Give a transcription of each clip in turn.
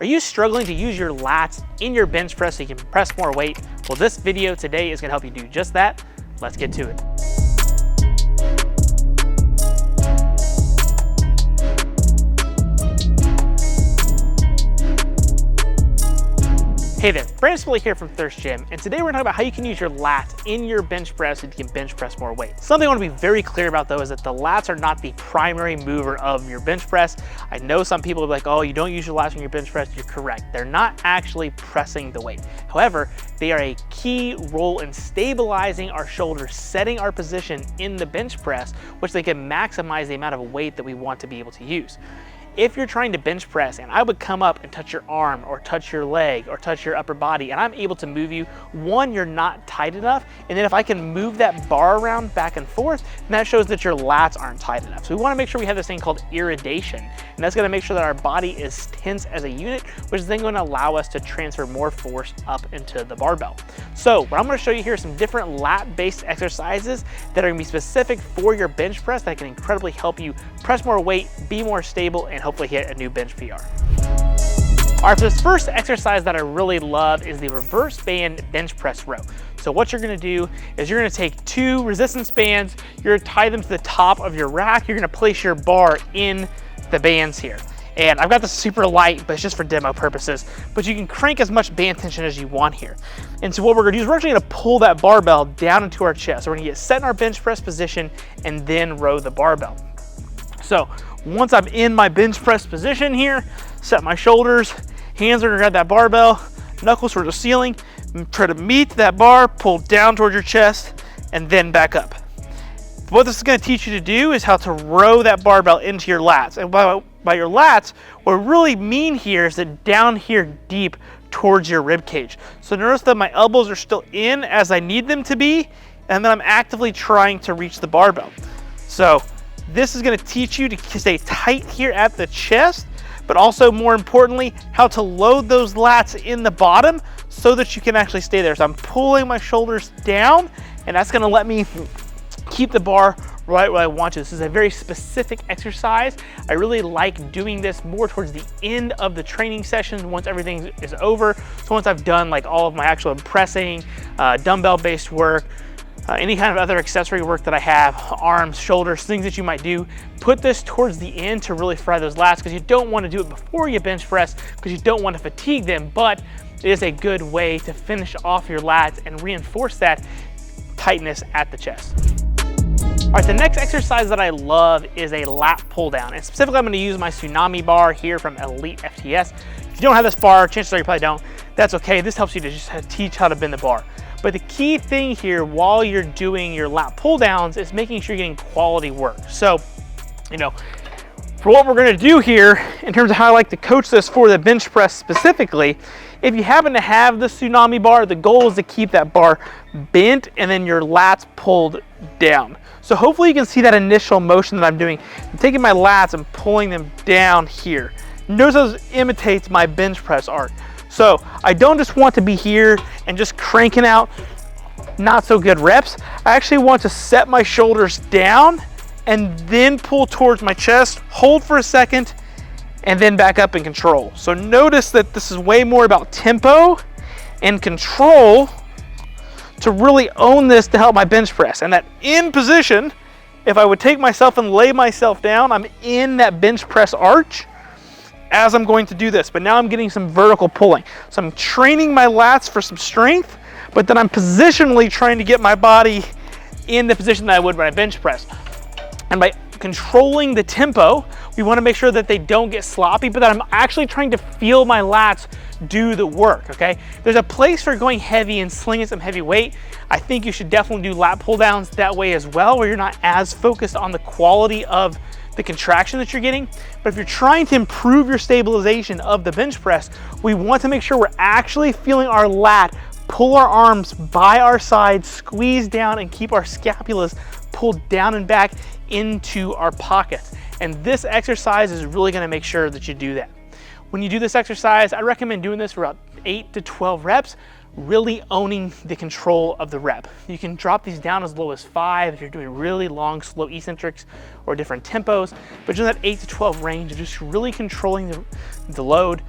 Are you struggling to use your lats in your bench press so you can press more weight? Well, this video today is going to help you do just that. Let's get to it. Hey there, Brandon Smitley here from Thirst Gym, and today we're talking about how you can use your lats in your bench press so you can bench press more weight. Something I want to be very clear about though is that the lats are not the primary mover of your bench press. I know some people are like, oh, you don't use your lats in your bench press. You're correct. They're not actually pressing the weight. However, they are a key role in stabilizing our shoulders, setting our position in the bench press, which they can maximize the amount of weight that we want to be able to use. If you're trying to bench press and I would come up and touch your arm or touch your leg or touch your upper body and I'm able to move you, one, you're not tight enough, and then if I can move that bar around back and forth, then that shows that your lats aren't tight enough. So we want to make sure we have this thing called irradiation, and that's going to make sure that our body is tense as a unit, which is then going to allow us to transfer more force up into the barbell. So what I'm going to show you here are some different lat-based exercises that are going to be specific for your bench press that can incredibly help you press more weight, be more stable, and hopefully hit a new bench PR. All right, so this first exercise that I really love is the reverse band bench press row. So what you're gonna do is you're gonna take two resistance bands, you're gonna tie them to the top of your rack, you're gonna place your bar in the bands here. And I've got this super light, but it's just for demo purposes, but you can crank as much band tension as you want here. And so what we're gonna do is we're actually gonna pull that barbell down into our chest. So we're gonna get set in our bench press position and then row the barbell. So once I'm in my bench press position here, set my shoulders, hands are gonna grab that barbell, knuckles towards the ceiling, try to meet that bar, pull down towards your chest, and then back up. What this is gonna teach you to do is how to row that barbell into your lats. And by your lats, what we really mean here is that down here deep towards your rib cage. So notice that my elbows are still in as I need them to be, and then I'm actively trying to reach the barbell. So this is going to teach you to stay tight here at the chest, but also more importantly, how to load those lats in the bottom so that you can actually stay there. So I'm pulling my shoulders down, and that's going to let me keep the bar right where I want to. This is a very specific exercise. I really like doing this more towards the end of the training session once everything is over. So once I've done like all of my actual pressing, dumbbell-based work, any kind of other accessory work that I have, arms, shoulders, things that you might do, put this towards the end to really fry those lats, because you don't want to do it before you bench press because you don't want to fatigue them, but it is a good way to finish off your lats and reinforce that tightness at the chest. All right, the next exercise that I love is a lat pull down, and specifically I'm going to use my Tsunami bar here from Elite FTS. If you don't have this bar, chances are you probably don't. That's okay. This helps you to just teach how to bend the bar. But the key thing here while you're doing your lat pull downs is making sure you're getting quality work. So, for what we're gonna do here, in terms of how I like to coach this for the bench press specifically, if you happen to have the Tsunami bar, the goal is to keep that bar bent and then your lats pulled down. So hopefully you can see that initial motion that I'm doing. I'm taking my lats and pulling them down here. Notice how this imitates my bench press arc. So I don't just want to be here and just cranking out not so good reps. I actually want to set my shoulders down and then pull towards my chest, hold for a second, and then back up and control. So notice that this is way more about tempo and control to really own this to help my bench press. And that in position, if I would take myself and lay myself down, I'm in that bench press arch as I'm going to do this, but now I'm getting some vertical pulling. So I'm training my lats for some strength, but then I'm positionally trying to get my body in the position that I would when I bench press. And by controlling the tempo, we want to make sure that they don't get sloppy, but that I'm actually trying to feel my lats do the work, okay? There's a place for going heavy and slinging some heavy weight. I think you should definitely do lat pull downs that way as well, where you're not as focused on the quality of the contraction that you're getting. But if you're trying to improve your stabilization of the bench press, we want to make sure we're actually feeling our lat pull our arms by our sides, squeeze down, and keep our scapulas pulled down and back into our pockets. And this exercise is really going to make sure that you do that. When you do this exercise, I recommend doing this for about 8 to 12 reps, really owning the control of the rep. You can drop these down as low as 5 if you're doing really long, slow eccentrics or different tempos, but just that 8 to 12 range of just really controlling the load,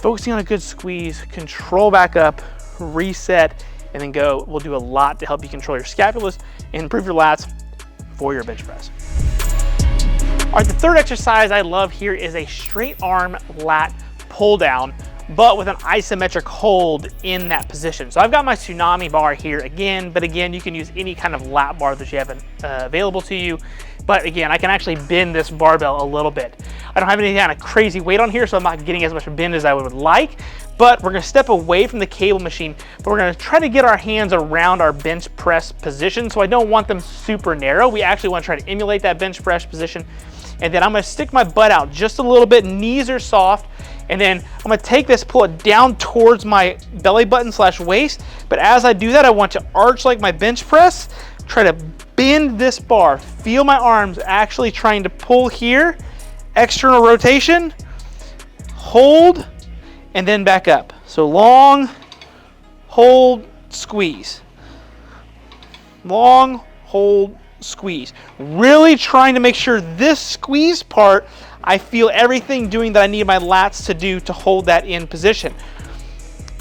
focusing on a good squeeze, control back up, reset, and then go will do a lot to help you control your scapulus and improve your lats for your bench press. All right, the third exercise I love here is a straight arm lat pull down, but with an isometric hold in that position. So I've got my Tsunami bar here again, but again, you can use any kind of lat bar that you have available to you. But again, I can actually bend this barbell a little bit. I don't have any kind of crazy weight on here, so I'm not getting as much bend as I would like, but we're gonna step away from the cable machine, but we're gonna try to get our hands around our bench press position. So I don't want them super narrow. We actually wanna try to emulate that bench press position. And then I'm gonna stick my butt out just a little bit, knees are soft, and then I'm gonna take this, pull it down towards my belly button / waist. But as I do that, I want to arch like my bench press, try to bend this bar, feel my arms actually trying to pull here, external rotation, hold, and then back up. So long, hold, squeeze. Long, hold, squeeze. Really trying to make sure this squeeze part, I feel everything doing that I need my lats to do to hold that in position.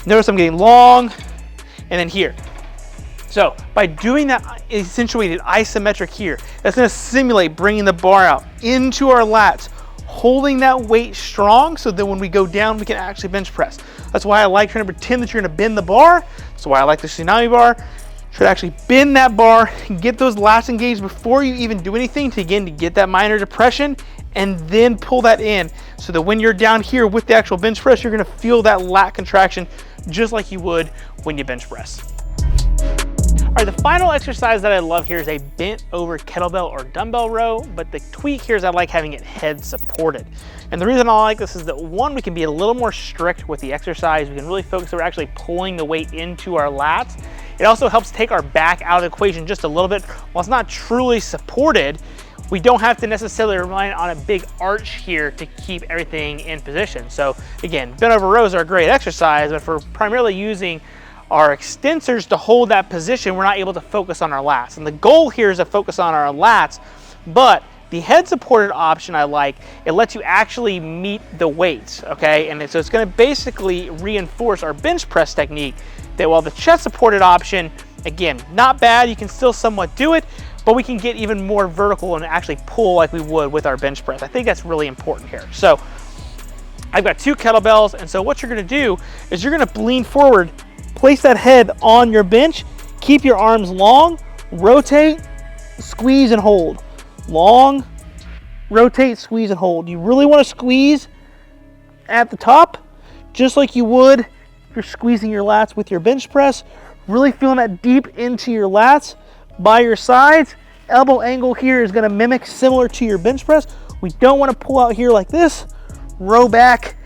Notice I'm getting long, and then here. So by doing that accentuated isometric here, that's gonna simulate bringing the bar out into our lats, holding that weight strong so that when we go down, we can actually bench press. That's why I like trying to pretend that you're gonna bend the bar. That's why I like the Tsunami bar. Try to actually bend that bar, get those lats engaged before you even do anything to get that minor depression, and then pull that in so that when you're down here with the actual bench press, you're gonna feel that lat contraction just like you would when you bench press. All right, the final exercise that I love here is a bent over kettlebell or dumbbell row, but the tweak here is I like having it head supported. And the reason I like this is that one, we can be a little more strict with the exercise. We can really focus on actually pulling the weight into our lats. It also helps take our back out of the equation just a little bit. While it's not truly supported, we don't have to necessarily rely on a big arch here to keep everything in position. So again, bent over rows are a great exercise, but if we're primarily using our extensors to hold that position, we're not able to focus on our lats. And the goal here is to focus on our lats, but the head supported option I like, it lets you actually meet the weights, okay? And so it's gonna basically reinforce our bench press technique that while the chest supported option, again, not bad, you can still somewhat do it, but we can get even more vertical and actually pull like we would with our bench press. I think that's really important here. So I've got 2 kettlebells, and so what you're gonna do is you're gonna lean forward, place that head on your bench, keep your arms long, rotate, squeeze and hold. Long, rotate, squeeze and hold. You really want to squeeze at the top, just like you would if you're squeezing your lats with your bench press. Really feeling that deep into your lats by your sides. Elbow angle here is going to mimic similar to your bench press. We don't want to pull out here like this, row back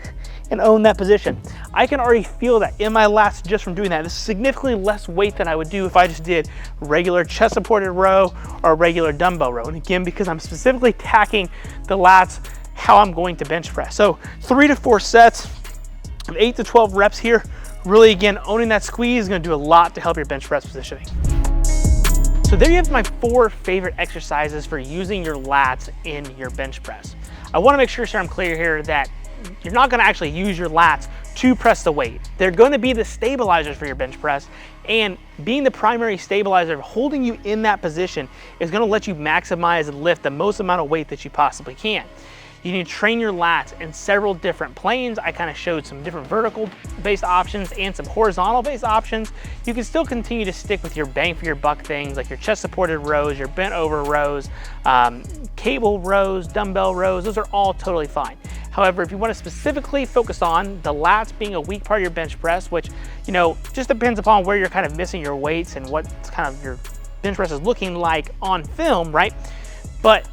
and own that position. I can already feel that in my lats just from doing that. This is significantly less weight than I would do if I just did regular chest supported row or regular dumbbell row. And again, because I'm specifically tacking the lats how I'm going to bench press. So 3 to 4 sets of 8 to 12 reps here. Really, again, owning that squeeze is gonna do a lot to help your bench press positioning. So there you have my 4 favorite exercises for using your lats in your bench press. I wanna make sure I'm clear here that you're not gonna actually use your lats to press the weight. They're gonna be the stabilizers for your bench press, and being the primary stabilizer, holding you in that position is gonna let you maximize and lift the most amount of weight that you possibly can. You need to train your lats in several different planes. I kind of showed some different vertical based options and some horizontal based options. You can still continue to stick with your bang for your buck things like your chest supported rows, your bent over rows, cable rows, dumbbell rows. Those are all totally fine. However, if you want to specifically focus on the lats being a weak part of your bench press, which, you know, just depends upon where you're kind of missing your weights and what kind of your bench press is looking like on film, right? But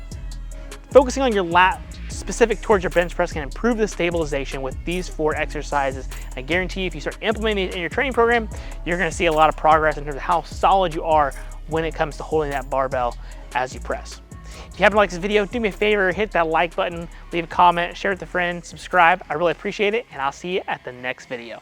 focusing on your lat specific towards your bench press can improve the stabilization with these 4 exercises. I guarantee you, if you start implementing it in your training program, you're gonna see a lot of progress in terms of how solid you are when it comes to holding that barbell as you press. If you haven't liked this video, do me a favor, hit that like button, leave a comment, share it with a friend, subscribe. I really appreciate it, and I'll see you at the next video.